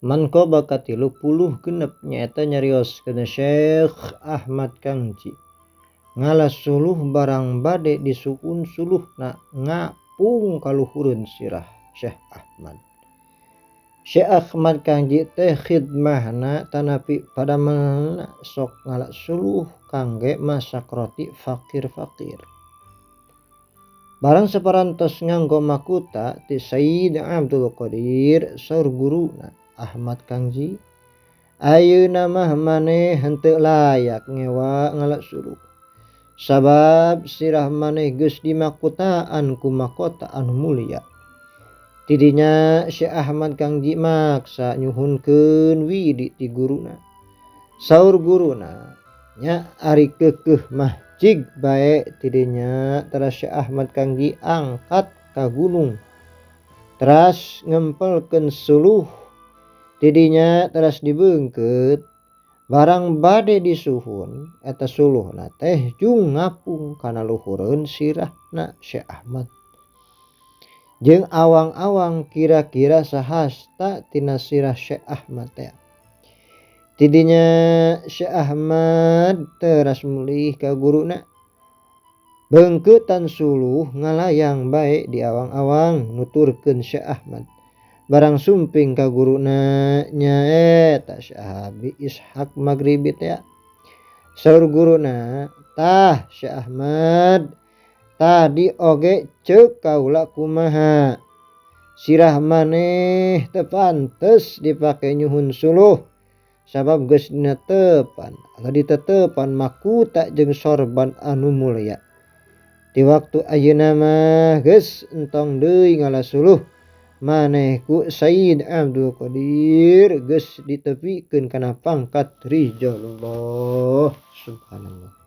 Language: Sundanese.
Manqaba katilu puluh genep nyaeta nyarioskeun Syekh Ahmad Kangji ngalas suluh barang bade disuhun suluhna ngapung kaluhureun sirah Syekh Ahmad. Syekh Ahmad Kangji teh khidmahna tanapi padamelna sok ngalas suluh kangge masakroti fakir-fakir. Barang saparantos nganggo makuta ti Sayyid Abdul Qadir saur guruna Ahmad Kangji, ayeuna mah maneh henteu layak ngewa ngalas suluh. Sabab sirah maneh geus dimakutaan ku mahkota anu mulia. Tidinya Syekh Ahmad Kangji maksa nyuhunkeun widi ti guruna. Saur guruna nya ari keukeuh mah cig bae tidinya teras Syekh Ahmad Kangji angkat ka gunung. Teras ngempelkeun suluh tidinya teras dibeungkeut barang bade disuhun eta suluhna teh jung ngapung kana luhureun sirahna Syekh Ahmad. Jeung awang-awang kira-kira sahasta tina sirah Syekh Ahmad teh. Tidinya Syekh Ahmad teras mulih ka guruna. Beungkeutan suluh ngalayang bae di awang-awang nuturkeun Syekh Ahmad. Barang sumping ka guruna nyaeta Syekh Abi Ishaq Maghribi teh. Saur guruna, "Tah Syekh Ahmad, tadi oge ceuk kaula kumaha? Sirah maneh teu pantes dipake nyuhun suluh. Sabab geus dinetepan, diteteupan makuta jeung sorban anu mulia. Di waktu ayeuna mah geus entong deui ngalas suluh. Maneh ku Sayyid Abdul Qadir geus ditepikeun kana pangkat Rizalullah." Subhanallah.